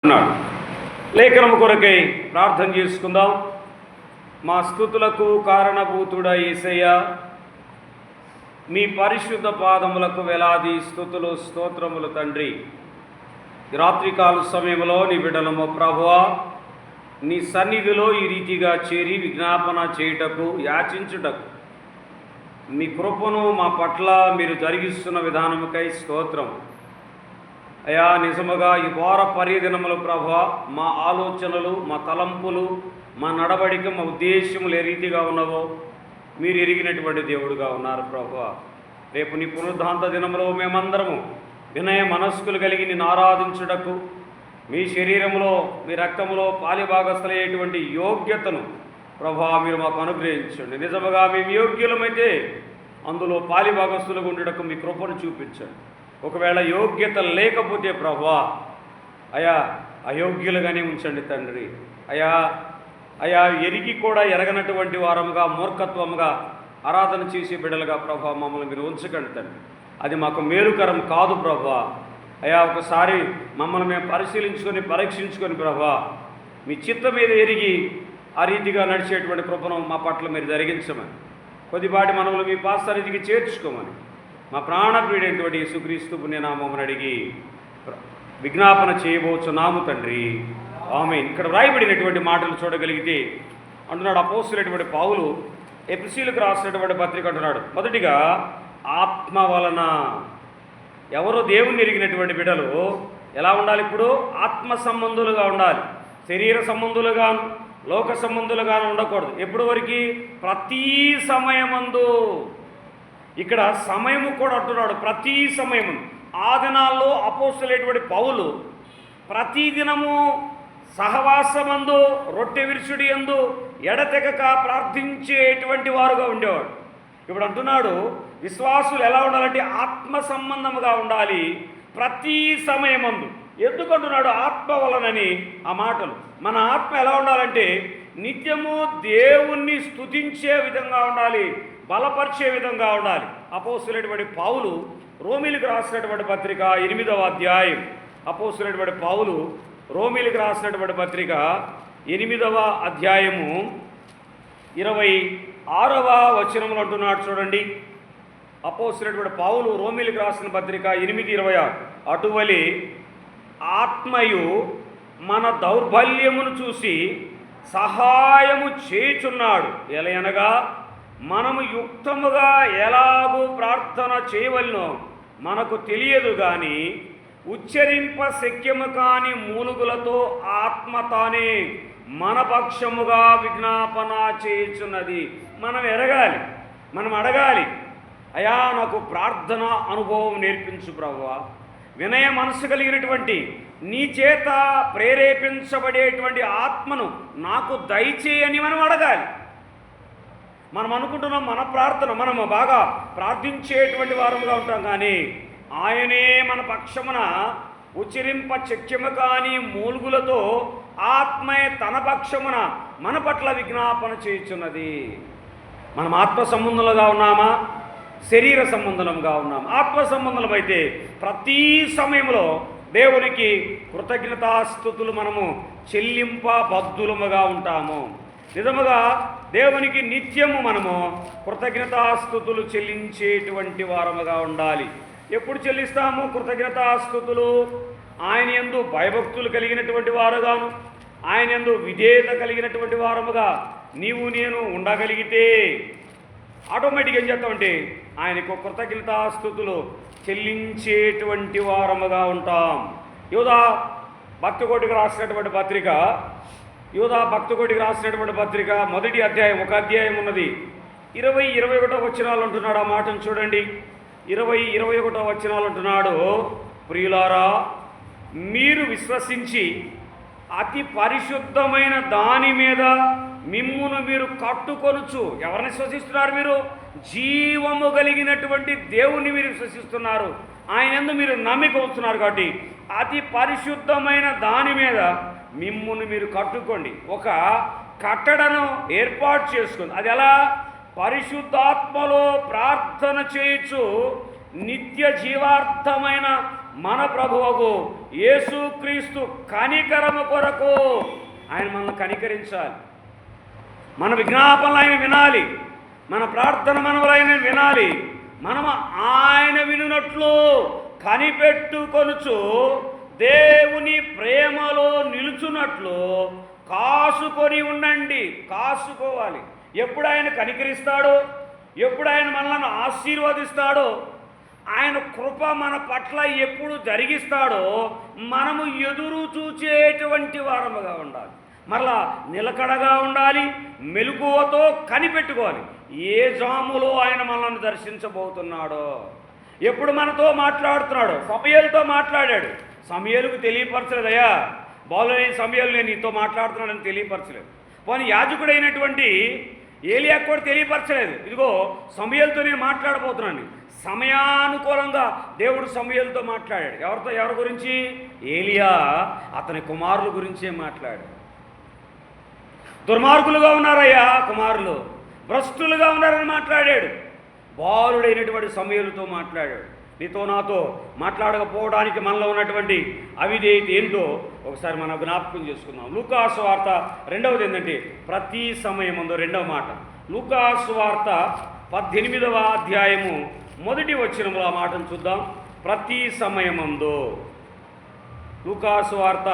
అన్నాడు. లేఖనము కొరకై ప్రార్థన చేసుకుందాం. మా స్తుతులకు కారణభూతుడ యేసయ్య, మీ పరిశుద్ధ పాదములకు వేలాది స్తుతులు స్తోత్రములు తండ్రి. రాత్రికాల సమయంలో నీ బిడ్డలము ప్రభువా, నీ సన్నిధిలో ఈ రీతిగా చేరి విజ్ఞాపన చేయుటకు యాచించుటకు మీ కృపను మా పట్ల మీరు జరిగిస్తున్న విధానముకై స్తోత్రం. అయా, నిజముగా ఈ వార పర్యదినములు ప్రభువా, మా ఆలోచనలు, మా తలంపులు, మా నడవడిక, మా ఉద్దేశములు ఏ రీతిగా ఉన్నవో మీరు ఎరిగినటువంటి దేవుడుగా ఉన్నారు ప్రభువా. రేపు నీ పునరుద్ధాంత దినంలో మేమందరము వినయ మనస్కులు కలిగి నిన్ను ఆరాధించుటకు, మీ శరీరంలో మీ రక్తంలో పాలిభాగస్థులయ్యేటువంటి యోగ్యతను ప్రభువా మీరు మాకు అనుగ్రహించండి. నిజముగా మేము యోగ్యులమైతే అందులో పాలిభాగస్థులుగా ఉండటకు మీ కృపను చూపించండి. ఒకవేళ యోగ్యత లేకపోతే ప్రభువా, అయా అయోగ్యులుగానే ఉంచండి తండ్రి. అయా ఎరిగి కూడా ఎరగనటువంటి వారముగా, మూర్ఖత్వముగా ఆరాధన చేసే బిడ్డలుగా ప్రభువా మమ్మల్ని మీరు ఉంచకండి తండ్రి. అది మాకు మేలుకరం కాదు ప్రభువా. అయా, ఒకసారి మమ్మల్ని మేము పరీక్షించుకొని ప్రభువా, మీ చిత్తం మీద ఎరిగి ఆ రీతిగా నడిచేటువంటి కృపను మా పట్ల మీరు జరిగించమని, కొద్దిపాటి మనములు మీ పాసరిధికి చేర్చుకోమని మా ప్రాణప్రియుడైనటువంటి యేసుక్రీస్తు పుణ్యనామమును అడిగి విజ్ఞాపన చేయబోచున్నాము తండ్రి. ఆమేన్. ఇక్కడ వ్రాయబడినటువంటి మాటలు చూడగలిగితే అంటున్నాడు అపోస్తలుడైనటువంటి పౌలు ఎఫెసీయులకు రాసినటువంటి పత్రిక అంటున్నాడు, మొదటిగా ఆత్మ వలన. ఎవరో దేవుణ్ణి ఎరిగినటువంటి బిడ్డలు ఎలా ఉండాలి? ఇప్పుడు ఆత్మ సంబంధులుగా ఉండాలి. శరీర సంబంధులుగాను, లోక సంబంధులుగాను ఉండకూడదు. ఎప్పుడు వరకు? ప్రతి సమయమందు. ఇక్కడ సమయము కూడా అంటున్నాడు, ప్రతి సమయము. ఆ దినాల్లో అపోస్తలుడైనటువంటి పౌలు ప్రతిదినము సహవాసమందు, రొట్టె విరుచుడి యందు ఎడతెగక ప్రార్థించేటువంటి వారుగా ఉండేవాడు. ఇప్పుడు అంటున్నాడు విశ్వాసులు ఎలా ఉండాలంటే ఆత్మ సంబంధముగా ఉండాలి ప్రతి సమయమందు. ఎందుకంటున్నాడు? ఆత్మ వలనని ఆ మాటలు. మన ఆత్మ ఎలా ఉండాలంటే నిత్యము దేవుణ్ణి స్తుతించే విధంగా ఉండాలి, బలపరిచే విధంగా ఉండాలి. అపోస్తలుడైనటువంటి పౌలు రోమీలకు రాసినటువంటి పత్రిక 8వ అధ్యాయం. అపోస్తలుడైనటువంటి పౌలు రోమీలకు రాసినటువంటి పత్రిక 8వ అధ్యాయము 26వ వచనంలో అంటున్నాడు చూడండి. అపోస్తలుడైనటువంటి పౌలు రోమీలకు రాసిన పత్రిక 8:26, అటువలి ఆత్మయు మన దౌర్బల్యమును చూసి సహాయము చేయుచున్నాడు. ఎలయనగా మనము యుక్తముగా ఎలాగూ ప్రార్థన చేయవలనో మనకు తెలియదు కానీ ఉచ్చరింప శక్యము కాని మూలుగులతో ఆత్మ తానే మన పక్షముగా విజ్ఞాపన చేయుచున్నది. మనం ఎరగాలి, మనం అడగాలి, అయా నాకు ప్రార్థన అనుభవం నేర్పించు ప్రభువా. వినయ మనసు కలిగినటువంటి నీ చేత ప్రేరేపించబడేటువంటి ఆత్మను నాకు దయచేయని మనం అడగాలి. మనం అనుకుంటున్నాం మన ప్రార్థన, మనము బాగా ప్రార్థించేటువంటి వారముగా ఉంటాం, కానీ ఆయనే మన పక్షమున ఉచ్చరింప శక్యము కాని మూలుగులతో ఆత్మే తన పక్షమున మన పట్ల విజ్ఞాపన చేయుచున్నది. మనం ఆత్మ సంబంధులుగా ఉన్నామా? శరీర సంబంధంగా ఉన్నాం. ఆత్మ సంబంధమైతే ప్రతి సమయంలో దేవునికి కృతజ్ఞతాస్తుతులు మనము చెల్లింపబద్ధులముగా ఉంటాము. నిజముగా దేవునికి నిత్యము మనము కృతజ్ఞతాస్తుతులు చెల్లించేటువంటి వారముగా ఉండాలి. ఎప్పుడు చెల్లిస్తాము కృతజ్ఞతాస్తుతులు? ఆయన యందు భయభక్తులు కలిగినటువంటి వారుగాను, ఆయన యందు విధేయత కలిగినటువంటి వారముగా నీవు నేను ఉండగలిగితే ఆటోమేటిక్గా ఏం చేస్తామంటే ఆయనకు కృతజ్ఞతాస్తుతులు చెల్లించేటువంటి వారముగా ఉంటాం. యోధా భక్తకోటికి రాసినటువంటి పత్రిక మొదటి అధ్యాయం, ఒక అధ్యాయం ఉన్నది, 20-21 వచనాలు అంటున్నాడు. ఆ మాటను చూడండి. 20-21 వచనాలు అంటున్నాడు, ప్రియులారా, మీరు విశ్వసించి అతి పరిశుద్ధమైన దాని మీద మిమ్మును మీరు కట్టుకొనుచు. ఎవరిని విశ్వసిస్తున్నారు? మీరు జీవము కలిగినటువంటి దేవుణ్ణి మీరు విశ్వసిస్తున్నారు. ఆయన యందు మీరు నమ్మిక ఉంచుతున్నారు. కాబట్టి అతి పరిశుద్ధమైన దాని మీద మిమ్మును మీరు కట్టుకోండి. ఒక కట్టడను ఏర్పాటు చేసుకుంది. అది ఎలా? పరిశుద్ధాత్మలో ప్రార్థన చేయొచ్చు నిత్య జీవార్థమైన మన ప్రభువకు యేసుక్రీస్తు కనికరము కొరకు ఆయన మనల్ని కనికరించాలి. మన విజ్ఞాపనలు ఆయన వినాలి, మన ప్రార్థన మనవులు ఆయన వినాలి. మనము ఆయన వినున్నట్లు కనిపెట్టుకొనుచు దేవుని ప్రేమలో నిలుచున్నట్లు కాసుకొని ఉండండి. కాసుకోవాలి. ఎప్పుడు ఆయన కనికరిస్తాడో, ఎప్పుడు ఆయన మనల్ని ఆశీర్వదిస్తాడో, ఆయన కృప మన పట్ల ఎప్పుడు జరిగిస్తాడో మనము ఎదురు చూచేటువంటి వారముగా ఉండాలి. మరలా నిలకడగా ఉండాలి, మెలకువతో కనిపెట్టుకోవాలి. ఏ జాములో ఆయన మనల్ని దర్శించబోతున్నాడో, ఎప్పుడు మనతో మాట్లాడుతున్నాడో. సమూయేలుతో మాట్లాడాడు, సమూయేలుకు తెలియపరచలేదయ్యా, బాలుడైన సమూయేలు నేను నీతో మాట్లాడుతున్నాడని తెలియపరచలేదు. పోనీ యాజకుడైనటువంటి ఏలియాకు కూడా తెలియపరచలేదు, ఇదిగో సమూయేలుతో నేను మాట్లాడబోతున్నాను. సమయానుకూలంగా దేవుడు సమూయేలుతో మాట్లాడాడు. ఎవరి గురించి? ఏలియా అతని కుమారుల గురించే మాట్లాడాడు. దుర్మార్గులుగా ఉన్నారయ్యా కుమారులు, భ్రష్టులుగా ఉన్నారని మాట్లాడాడు. బాలుడైనటువంటి సమూయేలుతో మాట్లాడాడు. నీతో నాతో మాట్లాడకపోవడానికి మనలో ఉన్నటువంటి అవిధేయత ఏంటో ఒకసారి మనం జ్ఞాపకం చేసుకుందాం. లూకాసు వార్త 2వది ఏంటంటే ప్రతి సమయమందు. 2వ మాట లూకాసు వార్త 18వ అధ్యాయము 1వ వచనంలో ఆ మాటను చూద్దాం. ప్రతి సమయమందు. లూకాసు వార్త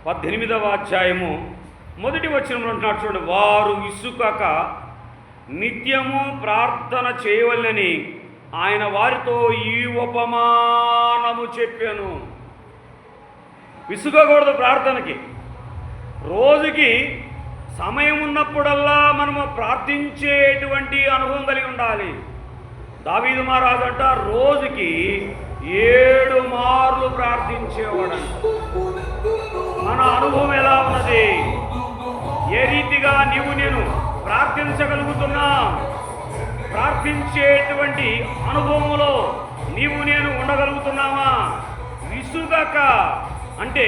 18వ అధ్యాయము 1వ వచనంలో అంటున్నాడు చూడండి. వారు విసుకక నిత్యము ప్రార్థన చేయవలెనని ఆయన వారితో ఈ ఉపమానము చెప్పాను. విసుగకూడదు ప్రార్థనకి. రోజుకి సమయం ఉన్నప్పుడల్లా మనము ప్రార్థించేటువంటి అనుభవం కలిగి ఉండాలి. దావీదు మహారాజు అంట రోజుకి 7 మార్లు ప్రార్థించేవాడంట. మన అనుభవం ఎలా ఉన్నది? ఏ రీతిగా నీవు నేను ప్రార్థించగలుగుతున్నా? ప్రార్థించేటువంటి అనుభవంలో నీవు నేను ఉండగలుగుతున్నామా? విసుగక అంటే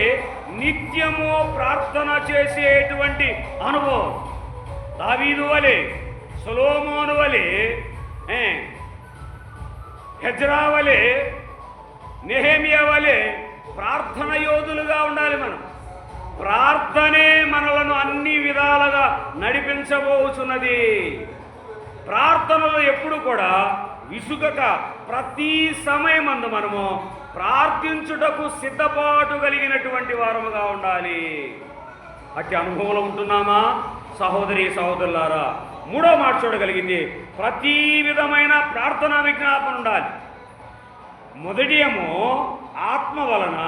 నిత్యము ప్రార్థన చేసేటువంటి అనుభవం. దావీదు వలె, సొలొమోను వలె, హెజ్రా వలె, నెహెమియా వలె ప్రార్థన యోధులుగా ఉండాలి. మనం ప్రార్థనే మనలను అన్ని విధాలుగా నడిపించబోతున్నది. ప్రార్థనలో ఎప్పుడు కూడా విసుగక ప్రతి సమయమందు మనము ప్రార్థించుటకు సిద్ధపాటు కలిగినటువంటి వారముగా ఉండాలి. అట్టి అనుభవంలో ఉంటున్నామా సహోదరి సహోదరులారా? 3వ మాట చూడగలిగింది, ప్రతి విధమైన ప్రార్థనా విజ్ఞాపన ఉండాలి. మొదటిదేమో ఆత్మ వలన,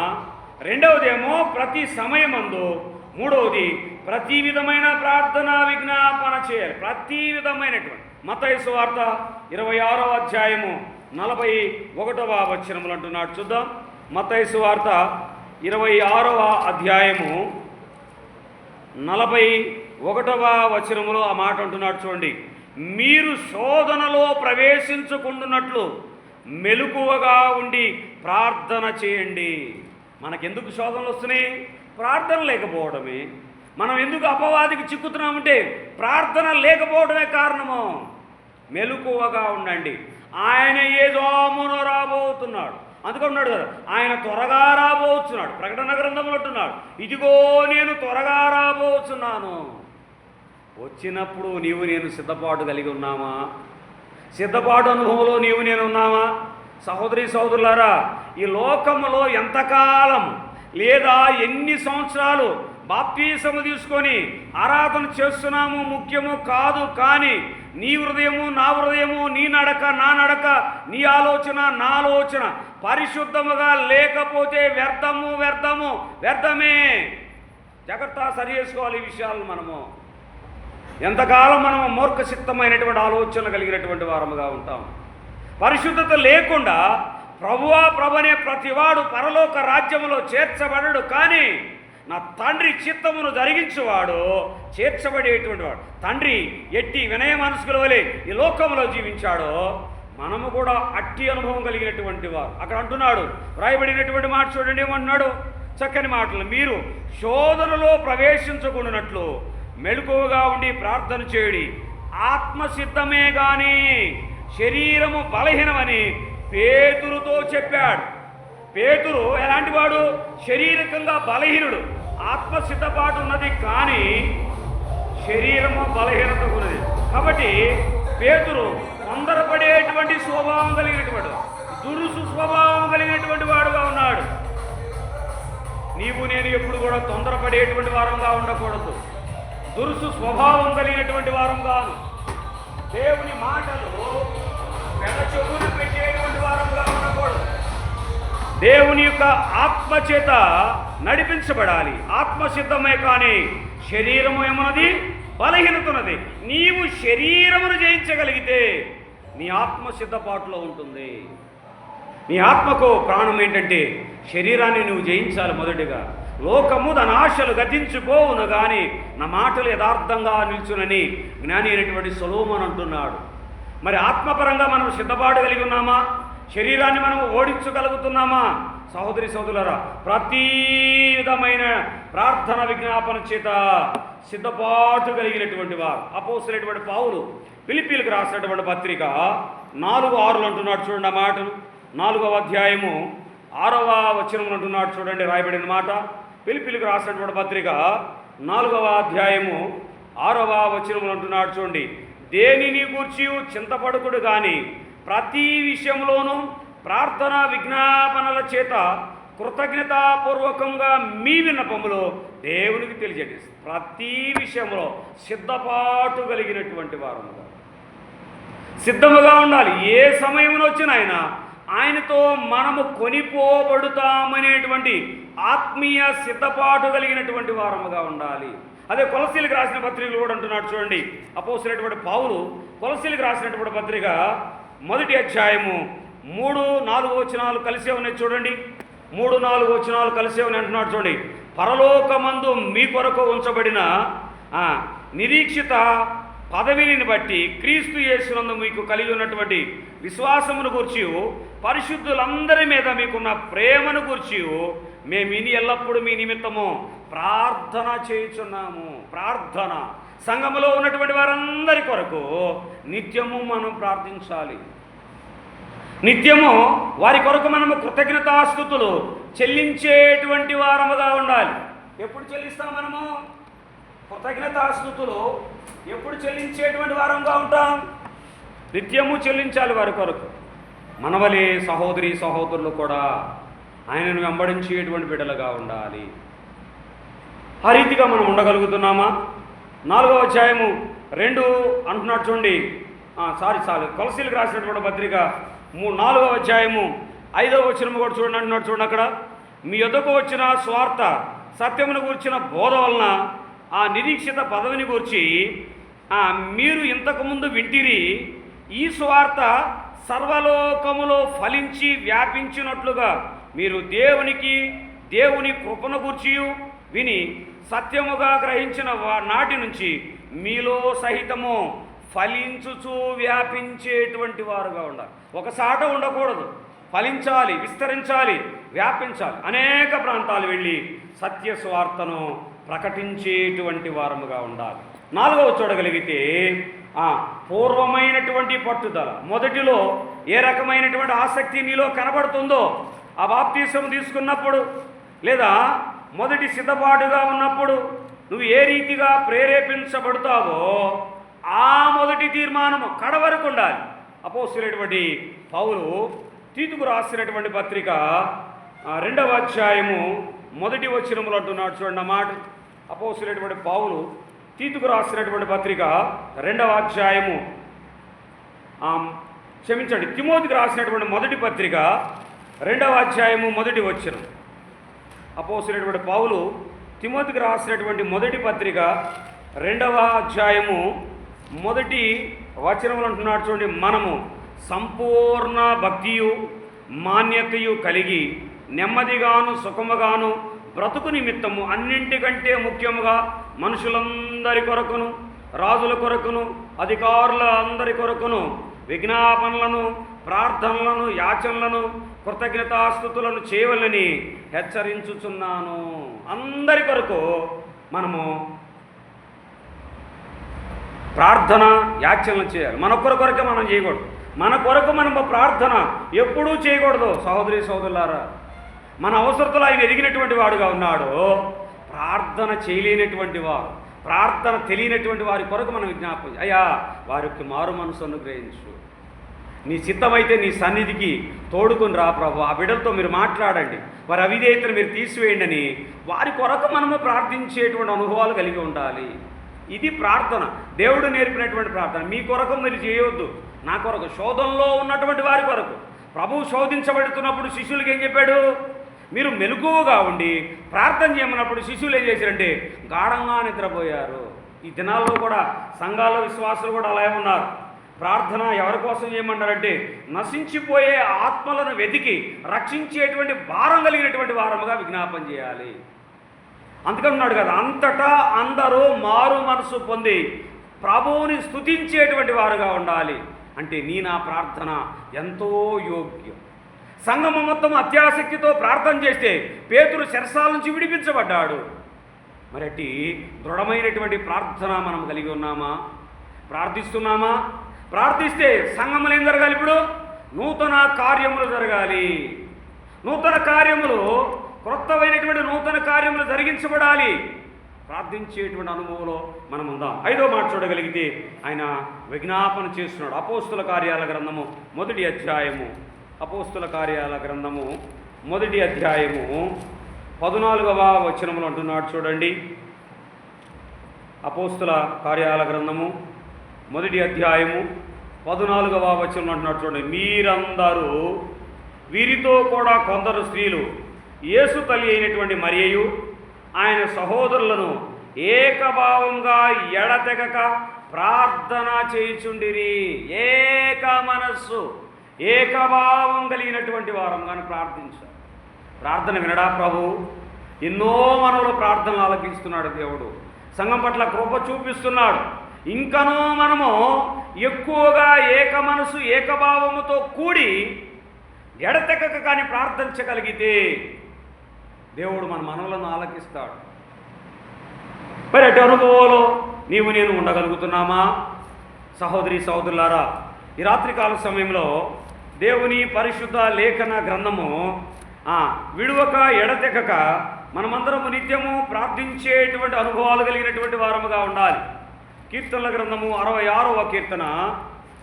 2వదేమో ప్రతి సమయమందు, 3వది ప్రతి విధమైన ప్రార్థనా విజ్ఞాపన చేయాలి. ప్రతి విధమైనటువంటి. మత్తయి సువార్త 26వ అధ్యాయము 41వ వచనములు అంటున్నాడు చూద్దాం. మత్తయి సువార్త 26వ అధ్యాయము 41వ వచనములో ఆ మాట అంటున్నాడు చూడండి. మీరు శోధనలో ప్రవేశించుకుంటున్నట్లు మెలకువగా ఉండి ప్రార్థన చేయండి. మనకెందుకు శోధనలు వస్తున్నాయి? ప్రార్థన లేకపోవడమే. మనం ఎందుకు అపవాదికి చిక్కుతున్నామంటే ప్రార్థన లేకపోవడమే కారణము. మెలకువగా ఉండండి. ఆయన ఏదో జామున రాబోతున్నాడు. అందుకున్నాడు కదా, ఆయన త్వరగా రాబోతున్నాడు. ప్రకటన గ్రంథంలో అంటున్నాడు, ఇదిగో నేను త్వరగా రాబోతున్నాను. వచ్చినప్పుడు నీవు నేను సిద్ధపాటు కలిగి ఉన్నామా? సిద్ధపాటు అనుభవంలో నీవు నేను ఉన్నామా? సహోదరి సహోదరులారా, ఈ లోకములో ఎంతకాలం లేదా ఎన్ని సంవత్సరాలు బాప్తీసము తీసుకొని ఆరాధన చేస్తున్నాము ముఖ్యము కాదు. కానీ నీ హృదయము నా హృదయము, నీ నడక నా నడక, నీ ఆలోచన నా ఆలోచన పరిశుద్ధముగా లేకపోతే వ్యర్థము వ్యర్థము వ్యర్థమే. జాగ్రత్త సరి చేసుకోవాలి ఈ విషయాలను. మనము ఎంతకాలం మనము మూర్ఖసిద్ధమైనటువంటి ఆలోచనలు కలిగినటువంటి వారముగా ఉంటాం. పరిశుద్ధత లేకుండా ప్రభువా ప్రభనే ప్రతివాడు పరలోక రాజ్యములో చేర్చబడడు. కానీ నా తండ్రి చిత్తమును జరిగించేవాడు చేర్చబడేటువంటి వాడు. తండ్రి ఎట్టి వినయ మనస్కుల వలె ఈ లోకంలో జీవించాడో మనము కూడా అట్టి అనుభవం కలిగినటువంటి వారు. అక్కడ అంటున్నాడు, వ్రాయబడినటువంటి మాట చూడండి, ఏమంటున్నాడు? చక్కని మాటలు. మీరు శోధనలో ప్రవేశించకుండానట్లు మెలకువగా ఉండి ప్రార్థన చేయుడి. ఆత్మసిద్ధమే గాని శరీరము బలహీనమని పేతురుతో చెప్పాడు. పేతురు ఎలాంటి వాడు? శారీరకంగా బలహీనుడు. ఆత్మ సిద్ధపాటు ఉన్నది, కానీ శరీరము బలహీనత ఉన్నది. కాబట్టి పేతురు తొందరపడేటువంటి స్వభావం కలిగినటువంటి, దురుసు స్వభావం కలిగినటువంటి వాడుగా ఉన్నాడు. నీవు నేను ఎప్పుడు కూడా తొందరపడేటువంటి వారంగా ఉండకూడదు. దురుసు స్వభావం కలిగినటువంటి వారంగాను, దేవుని మాటలు పెద్ద చెవులు పెట్టేటువంటి వారంగా ఉండకూడదు. దేవుని యొక్క ఆత్మచేత నడిపించబడాలి. ఆత్మసిద్ధమే, కానీ శరీరము ఏమన్నది? బలహీనతున్నది. నీవు శరీరమును జయించగలిగితే నీ ఆత్మ సిద్ధపాటులో ఉంటుంది. నీ ఆత్మకు ప్రాణం ఏంటంటే శరీరాన్ని నువ్వు జయించాలి. మొదటిగా లోకము దాని ఆశలు గతించిపోవును, కానీ నా మాటలు యథార్థంగా నిల్చునని జ్ఞాని అయినటువంటి సొలొమోను అంటున్నాడు. మరి ఆత్మపరంగా మనం సిద్ధపాటు కలిగి ఉన్నామా? శరీరాన్ని మనం ఓడించగలుగుతున్నామా? సహోదరి సహోదరులారా, ప్రతి విధమైన ప్రార్థన విజ్ఞాపన చేత సిద్ధపాటు కలిగినటువంటి వారు అపోస్తలుడైనటువంటి పౌలు ఫిలిప్పీలకు రాసినటువంటి పత్రిక 4:6 అంటున్నాడు. చూడండి ఆ మాటను. 4వ అధ్యాయము 6వ వచనం అంటున్నాడు. చూడండి రాయబడిన మాట. ఫిలిప్పీలకు రాసినటువంటి పత్రిక 4వ అధ్యాయము 6వ వచనం అంటున్నాడు. చూడండి, దేనిని గూర్చి చింతపడకుడు, కానీ ప్రతి విషయంలోనూ ప్రార్థన విజ్ఞాపనల చేత కృతజ్ఞతాపూర్వకంగా మీ విన్నపములో దేవునికి తెలియజేయండి. ప్రతి విషయంలో సిద్ధపాటు కలిగినటువంటి వారముగా, సిద్ధముగా ఉండాలి. ఏ సమయంలో వచ్చినా ఆయనతో మనము కొనిపోబడుతామనేటువంటి ఆత్మీయ సిద్ధపాటు కలిగినటువంటి వారముగా ఉండాలి. అదే కొలసీలకు రాసిన పత్రికలు కూడా అంటున్నాడు. చూడండి, అపోస్తలుడైనటువంటి పౌలు కొలసీలకు రాసినటువంటి పత్రిక 1వ అధ్యాయము 3-4 వచనాలు కలిసే ఉన్నాయి. చూడండి, 3-4 వచనాలు కలిసే ఉన్నాయి అంటున్నాడు. చూడండి, పరలోకమందు మీ కొరకు ఉంచబడిన నిరీక్షిత పదవిని బట్టి క్రీస్తు యేసునందు మీకు కలిగి ఉన్నటువంటి విశ్వాసమును గూర్చి, పరిశుద్ధులందరి మీద మీకున్న ప్రేమను గూర్చి మేము ఇని ఎల్లప్పుడూ మీ నిమిత్తము ప్రార్థన చేయుచున్నాము. ప్రార్థన సంఘములో ఉన్నటువంటి వారందరి కొరకు నిత్యము మనం ప్రార్థించాలి. నిత్యము వారి కొరకు మనము కృతజ్ఞతాస్తుతులు చెల్లించేటువంటి వారముగా ఉండాలి. ఎప్పుడు చెల్లిస్తాం మనము కృతజ్ఞతాస్తుతులు? ఎప్పుడు చెల్లించేటువంటి వారంగా ఉంటాం? నిత్యము చెల్లించాలి వారి కొరకు. మనవలే సహోదరి సహోదరులు కూడా ఆయనను వెంబడించేటువంటి బిడ్డలుగా ఉండాలి. ఆ రీతిగా మనం ఉండగలుగుతున్నామా? 4వ అధ్యాయము 2 అంటున్నాడు. చూడండి, కొలసీలకు రాసినటువంటి పత్రిక 4వ అధ్యాయము 5వ వచనము కూడా చూడండి అంటున్నాడు. చూడండి, అక్కడ మీ యొద్దకు వచ్చిన స్వార్థ సత్యమును గూర్చిన బోధ వలన ఆ నిరీక్షిత పదవిని గూర్చి మీరు ఇంతకుముందు వింటిరి. ఈ స్వార్థ సర్వలోకములో ఫలించి వ్యాపించినట్లుగా మీరు దేవుని కృపను గూర్చి విని సత్యముగా గ్రహించిన నాటి నుంచి మీలో సహితము ఫలించుచూ వ్యాపించేటువంటి వారుగా ఉండాలి. ఒకసాట ఉండకూడదు. ఫలించాలి, విస్తరించాలి, వ్యాపించాలి. అనేక ప్రాంతాలు వెళ్ళి సత్య స్వార్థను ప్రకటించేటువంటి వారముగా ఉండాలి. 4వ చూడగలిగితే పూర్వమైనటువంటి పట్టుదల. మొదటిలో ఏ రకమైనటువంటి ఆసక్తి నీలో కనబడుతుందో, ఆ బాప్తీసం తీసుకున్నప్పుడు లేదా మొదటి సిద్ధపాటుగా ఉన్నప్పుడు నువ్వు ఏ రీతిగా ప్రేరేపించబడతావో ఆ మొదటి తీర్మానము కడవరకు ఉండాలి. అపోస్తలుడైనటువంటి పౌలు తీతుకు రాసినటువంటి పత్రిక 2వ అధ్యాయము 1వ వచనములో అంటున్నాడు. చూడండి ఆ మాట. అపోస్తలుడైనటువంటి పౌలు తీతుకు రాసినటువంటి పత్రిక 2వ అధ్యాయము తిమోతికి రాసినటువంటి మొదటి పత్రిక 2వ అధ్యాయము 1వ వచనం. అపోస్తలుడైనటువంటి పౌలు తిమోతికి రాసినటువంటి మొదటి పత్రిక 2వ అధ్యాయము 1వ వచనములు అంటున్నాడు. చూడండి, మనము సంపూర్ణ భక్తియు మాన్యతయు కలిగి నెమ్మదిగాను సుఖముగాను బ్రతుకు నిమిత్తము అన్నింటికంటే ముఖ్యముగా మనుషులందరి కొరకును, రాజుల కొరకును, అధికారుల అందరి కొరకును విజ్ఞాపనలను, ప్రార్థనలను, యాచనలను, కృతజ్ఞతాస్తుతులను చేయవలని హెచ్చరించుచున్నాను. అందరి కొరకు మనము ప్రార్థన, యాచనలు చేయాలి. మన కొరకే మనం చేయకూడదు. మన కొరకు మనం ప్రార్థన ఎప్పుడూ చేయకూడదు. సహోదరి సహోదరులారా, మన అవసరతలు ఆయన ఎదిగినటువంటి వాడుగా ఉన్నాడు. ప్రార్థన చేయలేనటువంటి వారు, ప్రార్థన తెలియనటువంటి వారి కొరకు మనం విజ్ఞాపం, అయ్యా వారికి మారు మనసు అనుగ్రహించు, నీ చిత్తమైతే నీ సన్నిధికి తోడుకొని రా ప్రభు, ఆ బిడ్డలతో మీరు మాట్లాడండి, వారి అవిధేయతను మీరు తీసివేయండి అని వారి కొరకు మనము ప్రార్థించేటువంటి అనుభవాలు కలిగి ఉండాలి. ఇది ప్రార్థన, దేవుడు నేర్పినటువంటి ప్రార్థన. మీ కొరకు మీరు చేయవద్దు, నా కొరకు, శోధనలో ఉన్నటువంటి వారి కొరకు. ప్రభువు శోధించబడుతున్నప్పుడు శిష్యులకి ఏం చెప్పాడు? మీరు మెలకువగా ఉండి ప్రార్థన చేయమన్నప్పుడు శిష్యులు ఏం చేశారంటే గాఢంగా నిద్రపోయారు. ఈ దినాల్లో కూడా సంఘాల్లో విశ్వాసులు కూడా అలాగే ఉన్నారు. ప్రార్థన ఎవరి కోసం చేయమన్నారంటే నశించిపోయే ఆత్మలను వెతికి రక్షించేటువంటి భారం కలిగినటువంటి వారముగా విజ్ఞాపన చేయాలి. అందుకన్నాడు కదా, అంతటా అందరూ మారు మనసు పొంది ప్రభువుని స్తుతించేటువంటి వారుగా ఉండాలి. అంటే నా ప్రార్థన ఎంతో యోగ్యం. సంఘము మొత్తం అత్యాసక్తితో ప్రార్థన చేస్తే పేతురు చెరసాల నుంచి విడిపించబడ్డాడు. మరి అట్టి దృఢమైనటువంటి ప్రార్థన మనం కలిగి ఉన్నామా? ప్రార్థిస్తున్నామా? ప్రార్థిస్తే సంఘములు ఏం జరగాలి? ఇప్పుడు నూతన కార్యములు జరగాలి. నూతన కార్యములు, క్రొత్తమైనటువంటి నూతన కార్యములు జరిగించబడాలి. ప్రార్థించేటువంటి అనుభవంలో మనం ఉందాం. 5వ మాట చూడగలిగితే ఆయన విజ్ఞాపన చేస్తున్నాడు. అపోస్తుల కార్యాల గ్రంథము 1వ అధ్యాయము, అపోస్తుల కార్యాల గ్రంథము 1వ అధ్యాయము 14వ వచనములు అంటున్నాడు చూడండి. అపోస్తుల కార్యాల గ్రంథము 1వ అధ్యాయము 14వ వచనం అంటున్నాడు చూడండి. మీరందరూ వీరితో కూడా కొందరు స్త్రీలు యేసు తల్లి అయినటువంటి మరియయు ఆయన సహోదరులను ఏకభావంగా ఎడతెగక ప్రార్థన చేయుచుండిరి. ఏక మనస్సు, ఏకభావం కలిగినటువంటి వారంగాను ప్రార్థించారు. ప్రార్థన వినడా ప్రభు? ఎన్నో మనవులు ప్రార్థనలు ఆలకిస్తున్నాడు దేవుడు. సంఘం పట్ల కృప చూపిస్తున్నాడు. ఇంకనూ మనము ఎక్కువగా ఏక మనసు ఏకభావముతో కూడి ఎడతెగక కానీ ప్రార్థించగలిగితే దేవుడు మన మనవులను ఆలకిస్తాడు. మరి అటు అనుభవంలో నీవు నేను ఉండగలుగుతున్నామా? సహోదరి సహోదరులారా, ఈ రాత్రికాల సమయంలో దేవుని పరిశుద్ధ లేఖన గ్రంథము విడువక ఎడతెగక మనమందరము నిత్యము ప్రార్థించేటువంటి అనుభవాలు కలిగినటువంటి వారముగా ఉండాలి. కీర్తనల గ్రంథము 66వ కీర్తన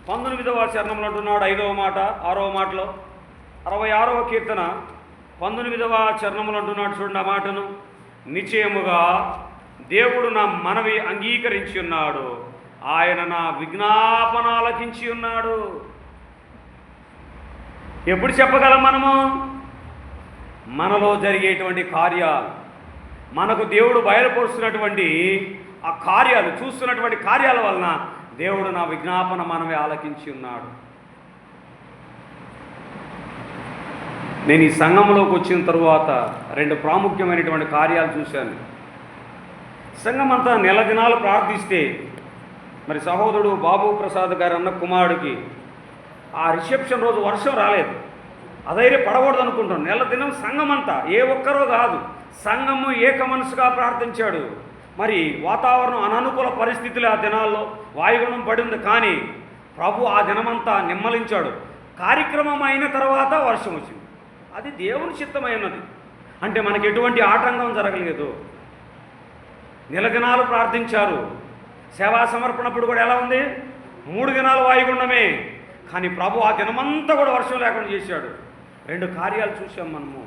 19వ చరణంలో అంటున్నాడు. 5వ మాట 6వ మాటలో 66వ కీర్తన 19వ చరణంలో అంటున్నాడు చూడండి ఆ మాటను. నిశ్చయముగా దేవుడు నా మనవి అంగీకరించి ఉన్నాడు, ఆయన నా విజ్ఞాపన ఆలకించి ఉన్నాడు. ఎప్పుడు చెప్పగలం మనము? మనలో జరిగేటువంటి కార్యాలు, మనకు దేవుడు బయలుపరుస్తున్నటువంటి ఆ కార్యాలు, చూస్తున్నటువంటి కార్యాల వలన దేవుడు నా విజ్ఞాపన మనవి ఆలకించి ఉన్నాడు. నేను ఈ సంఘంలోకి వచ్చిన తరువాత 2 ప్రాముఖ్యమైనటువంటి కార్యాలు చూశాను. సంఘం అంతా నెల దినాలు ప్రార్థిస్తే మరి సహోదరుడు బాబు ప్రసాద్ గారు అన్న కుమారుడికి ఆ రిసెప్షన్ రోజు వర్షం రాలేదు. అదైతే పడకూడదు అనుకుంటాం. నెల దినం సంఘం అంతా, ఏ ఒక్కరో కాదు, సంఘము ఏక మనసుగా ప్రార్థించాడు. మరి వాతావరణం అననుకూల పరిస్థితులు ఆ దినాల్లో వాయుగుణం పడింది, కానీ ప్రభు ఆ దినమంతా నిమ్మలించాడు. కార్యక్రమం అయిన తర్వాత వర్షం వచ్చింది. అది దేవుని చిత్తమైనది. అంటే మనకి ఎటువంటి ఆటంకం జరగలేదు. నెల దినాలు ప్రార్థించారు. సేవా సమర్పణప్పుడు కూడా ఎలా ఉంది? 3 దినాలు వాయుగుండమే, కానీ ప్రభు ఆ దినమంతా కూడా వర్షం లేకుండా చేశాడు. 2 కార్యాలు చూసాం మనము.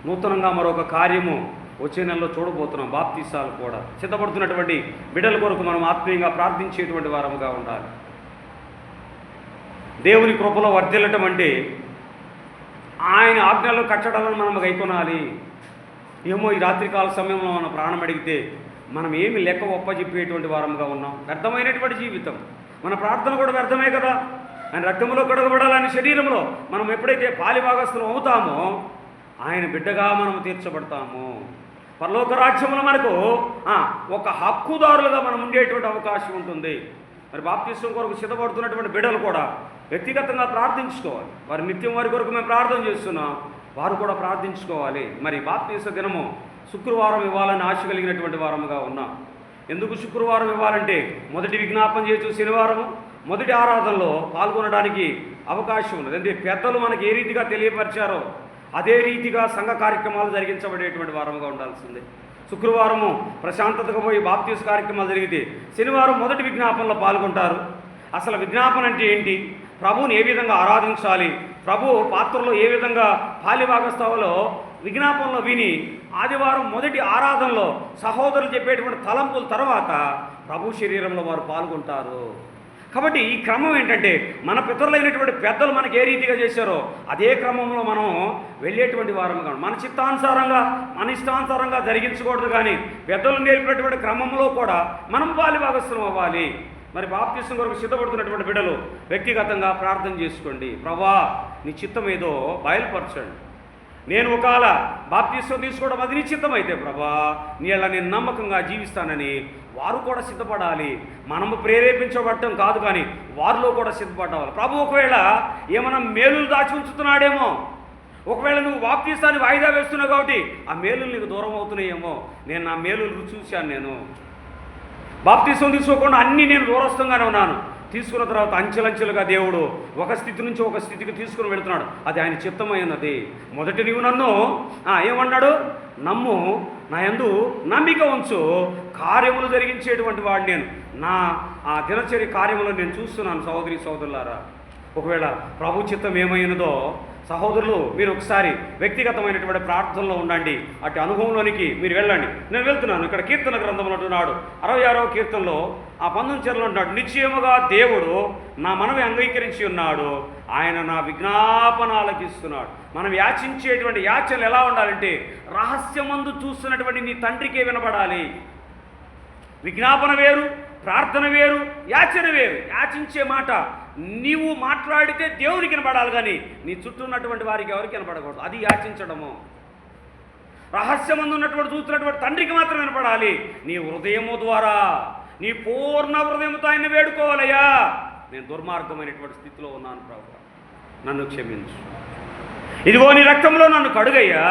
నూతనంగా మరొక కార్యము వచ్చే నెలలో చూడబోతున్నాం. బాప్తీసాలు కూడా సిద్ధపడుతున్నటువంటి బిడ్డల కొరకు మనం ఆత్మీయంగా ప్రార్థించేటువంటి వారముగా ఉండాలి. దేవుని కృపలో వర్ధిల్లటం అంటే ఆయన ఆజ్ఞలు కట్టడాలను మనం గైకొనాలి. ఏమో ఈ రాత్రికాల సమయంలో మన ప్రాణం అడిగితే మనం ఏమి లెక్క ఒప్పజెప్పేటువంటి వారముగా ఉన్నాం. వ్యర్థమైనటువంటి జీవితం. మన ప్రార్థన కూడా వ్యర్థమే కదా. ఆయన రక్తంలో కడగబడాలని శరీరంలో మనం ఎప్పుడైతే పాలిభాగస్థులం అవుతామో ఆయన బిడ్డగా మనం తీర్చబడతాము. పరలోక రాజ్యంలో మనకు ఒక హక్కుదారులుగా మనం ఉండేటువంటి అవకాశం ఉంటుంది. మరి బాప్తిస్వం కొరకు సిద్ధపడుతున్నటువంటి బిడ్డలు కూడా వ్యక్తిగతంగా ప్రార్థించుకోవాలి. వారి నిత్యం వారి కొరకు మేము ప్రార్థన చేస్తున్నాం, వారు కూడా ప్రార్థించుకోవాలి. మరి బాప్తిస్వ దినము శుక్రవారం ఇవ్వాలని ఆశ కలిగినటువంటి వారముగా ఉన్నాం. ఎందుకు శుక్రవారం ఇవ్వాలంటే మొదటి విజ్ఞాపన చేయొచ్చు, శనివారము మొదటి ఆరాధనలో పాల్గొనడానికి అవకాశం ఉన్నది. అంటే పెద్దలు మనకి ఏ రీతిగా తెలియపరిచారో అదే రీతిగా సంఘ కార్యక్రమాలు జరిగించబడేటువంటి వారంగా ఉండాల్సిందే. శుక్రవారము ప్రశాంతతగా పోయి బాప్తీసు కార్యక్రమాలు జరిగితే శనివారం మొదటి విజ్ఞాపనలో పాల్గొంటారు. అసలు విజ్ఞాపన అంటే ఏంటి, ప్రభువుని ఏ విధంగా ఆరాధించాలి, ప్రభు పాత్రలో ఏ విధంగా పాలిభాగస్థావలో విజ్ఞాపనలో విని ఆదివారం మొదటి ఆరాధనలో సహోదరులు చెప్పేటువంటి తలంపుల తర్వాత ప్రభు శరీరంలో వారు పాల్గొంటారు. కాబట్టి ఈ క్రమం ఏంటంటే మన పితరులైనటువంటి పెద్దలు మనకి ఏ రీతిగా చేశారో అదే క్రమంలో మనం వెళ్ళేటువంటి వారం కాదు. మన చిత్తానుసారంగా మన ఇష్టానుసారంగా జరిగించకూడదు, కానీ పెద్దలు నేర్పినటువంటి క్రమంలో కూడా మనం పాలిభాగస్థులం అవ్వాలి. మరి బాప్తిసం కొరకు సిద్ధపడుతున్నటువంటి బిడ్డలు వ్యక్తిగతంగా ప్రార్థన చేసుకోండి. ప్రభా, నీ చిత్తం ఏదో బయలుపరచండి. నేను ఒకవేళ బాప్తిసం తీసుకోవడం అది నిశ్చితమైతే ప్రభా, నీళ్ళ నేను నమ్మకంగా జీవిస్తానని వారు కూడా సిద్ధపడాలి. మనము ప్రేరేపించబడటం కాదు, కానీ వారిలో కూడా సిద్ధపడాలి. ప్రభు ఒకవేళ ఏమైనా మేలులు దాచి ఉంచుతున్నాడేమో, ఒకవేళ నువ్వు బాప్తిసాన్ని వాయిదా వేస్తున్నావు కాబట్టి ఆ మేలులు నీకు దూరం అవుతున్నాయేమో. నేను నా మేలులు చూశాను. నేను బాప్తిసం తీసుకోకుండా అన్నీ నేను దూరస్థంగానే ఉన్నాను. తీసుకున్న తర్వాత అంచెలంచెలుగా దేవుడు ఒక స్థితి నుంచి ఒక స్థితికి తీసుకుని వెళుతున్నాడు. అది ఆయన చిత్తమైనది. మొదటి నీవు నన్ను ఏమన్నాడు, నమ్ము, నా యందు నమ్మిక ఉంచు, కార్యములు జరిగించేటువంటి వాడు నేను. నా ఆ దినచర్య కార్యములను నేను చూస్తున్నాను. సహోదరి సహోదరులారా, ఒకవేళ ప్రభు చిత్తం ఏమైనదో సహోదరులు మీరు ఒకసారి వ్యక్తిగతమైనటువంటి ప్రార్థనలో ఉండండి. అటు అనుభవంలోనికి మీరు వెళ్ళండి. నేను వెళ్తున్నాను. ఇక్కడ కీర్తన గ్రంథంలో అంటున్నాడు 66వ కీర్తనలో ఆ 19వ చరణంలో అంటున్నాడు, నిశ్చయముగా దేవుడు నా మనవి అంగీకరించి ఉన్నాడు, ఆయన నా విజ్ఞాపన ఆలకిస్తున్నాడు. మనం యాచించేటువంటి యాచనలు ఎలా ఉండాలంటే రహస్యమందు చూస్తున్నటువంటి నీ తండ్రికే వినబడాలి. విజ్ఞాపన వేరు, ప్రార్థన వేరు, యాచన వేరు. యాచించే మాట నీవు మాట్లాడితే దేవునికి వినపడాలి, కానీ నీ చుట్టూ ఉన్నటువంటి వారికి ఎవరికి వినపడకూడదు. అది యాచించడము. రహస్యమందు ఉన్నటువంటి చూస్తున్నటువంటి తండ్రికి మాత్రం వినపడాలి. నీ హృదయము ద్వారా నీ పూర్ణ హృదయంతో ఆయన వేడుకోవాలయ్యా, నేను దుర్మార్గమైనటువంటి స్థితిలో ఉన్నాను ప్రభు, నన్ను క్షమించు. ఇదిగో నీ రక్తంలో నన్ను కడుగయ్యా,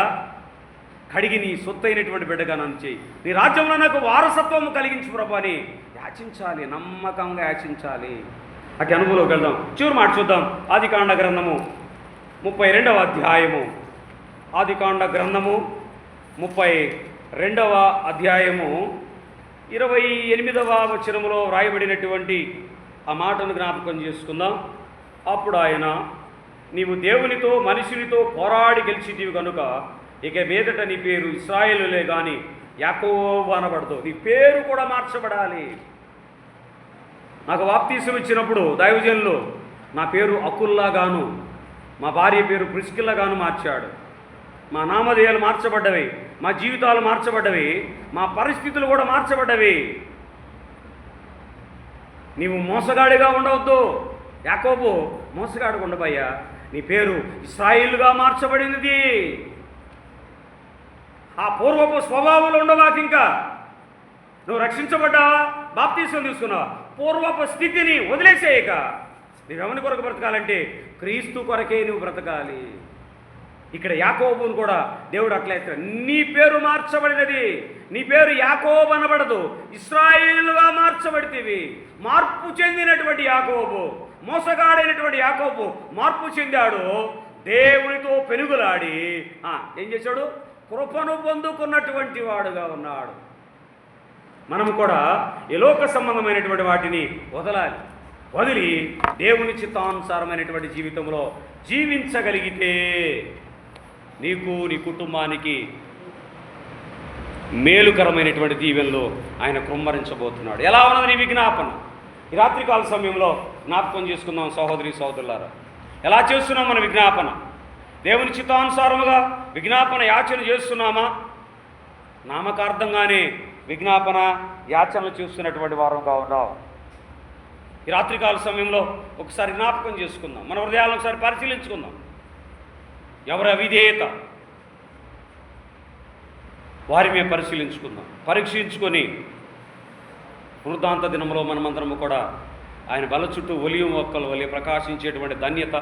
కడిగి నీ సొత్తైనటువంటి బిడ్డగా నన్ను చేయి. నీ రాజ్యంలో నాకు వారసత్వము కలిగించు ప్రభు అని యాచించాలి, నమ్మకంగా యాచించాలి. అటు అనుభవంలోకి వెళ్దాం. చివరి మాట చూద్దాం. ఆదికాండ గ్రంథము 32వ అధ్యాయము. ఆదికాండ గ్రంథము 32వ అధ్యాయము 28వ వచనములో వ్రాయబడినటువంటి ఆ మాటను జ్ఞాపకం చేసుకుందాం. అప్పుడు ఆయన, నీవు దేవునితో మనుషునితో పోరాడి గెలిచితివి కనుక ఇక మీదట నీ పేరు ఇశ్రాయేలులే కానీ యాకోబు అనబడదు. నీ పేరు కూడా మార్చబడాలి. నాకు బాప్తీసం ఇచ్చినప్పుడు దైవజనులు నా పేరు అకుల్లాగాను, మా భార్య పేరు ప్రిస్కిల్లాగాను మార్చాడు. మా నామధేయాలు మార్చబడ్డవి, మా జీవితాలు మార్చబడ్డవి, మా పరిస్థితులు కూడా మార్చబడ్డవి. నీవు మోసగాడిగా ఉండవద్దు. యాకోబు మోసగాడిగా ఉండబయ్యా, నీ పేరు ఇశ్రాయేలుగా మార్చబడినది. ఆ పూర్వపు స్వభావంలో ఉండవాకి. ఇంకా నువ్వు రక్షించబడ్డావా, బాప్తీసం తీసుకున్నావా, పూర్వపు స్థితిని వదిలేసేయక నువ్వెవరి కొరకు బ్రతకాలంటే క్రీస్తు కొరకే నువ్వు బ్రతకాలి. ఇక్కడ యాకోబును కూడా దేవుడు అట్లా ఇస్తాడు. నీ పేరు మార్చబడినది, నీ పేరు యాకోబు అనబడదు, ఇశ్రాయేలుగా మార్చబడితివి. మార్పు చెందినటువంటి యాకోబు, మోసగాడైనటువంటి యాకోబు మార్పు చెందాడు. దేవునితో పెనుగులాడి ఏం చేశాడు, కృపను పొందుకున్నటువంటి వాడుగా ఉన్నాడు. మనము కూడా ఈ లోక సంబంధమైనటువంటి వాటిని వదిలి దేవుని చిత్తానుసారమైనటువంటి జీవితంలో జీవించగలిగితే నీకు నీ కుటుంబానికి మేలుకరమైనటువంటి దీవెనలు ఆయన కృమ్మరించబోతున్నాడు. ఎలా ఉన్నది నీ విజ్ఞాపన? ఈ రాత్రికాల సమయంలో జ్ఞాపకం చేసుకుందాం సహోదరి సహోదరులారా. ఎలా చేస్తున్నాం మన విజ్ఞాపన? దేవుని చిత్తానుసారముగా విజ్ఞాపన యాచన చేస్తున్నామా? నామకార్థంగానే విజ్ఞాపన యాచనలు చేస్తున్నటువంటి వారంగా ఉన్నాం. ఈ రాత్రికాల సమయంలో ఒకసారి జ్ఞాపకం చేసుకుందాం, మన హృదయాలను ఒకసారి పరిశీలించుకుందాం. ఎవరి అవిధేయత వారి మేము పరిశీలించుకుందాం. పరీక్షించుకొని వృద్ధాంత దినంలో మనమందరము కూడా ఆయన బల చుట్టూ ఒలియం మొక్కల వలె ప్రకాశించేటువంటి ధన్యత,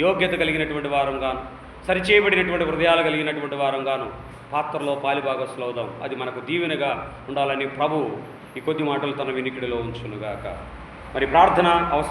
యోగ్యత కలిగినటువంటి వారంగాను, సరిచేయబడినటువంటి హృదయాలు కలిగినటువంటి వారంగాను పాత్రలో పాలిభాగస్సులు అవుదాం. అది మనకు దీవెనగా ఉండాలని ప్రభు ఈ కొద్ది మాటలు తన వినికిడిలో ఉంచునుగాక. మరి ప్రార్థన అవసరం.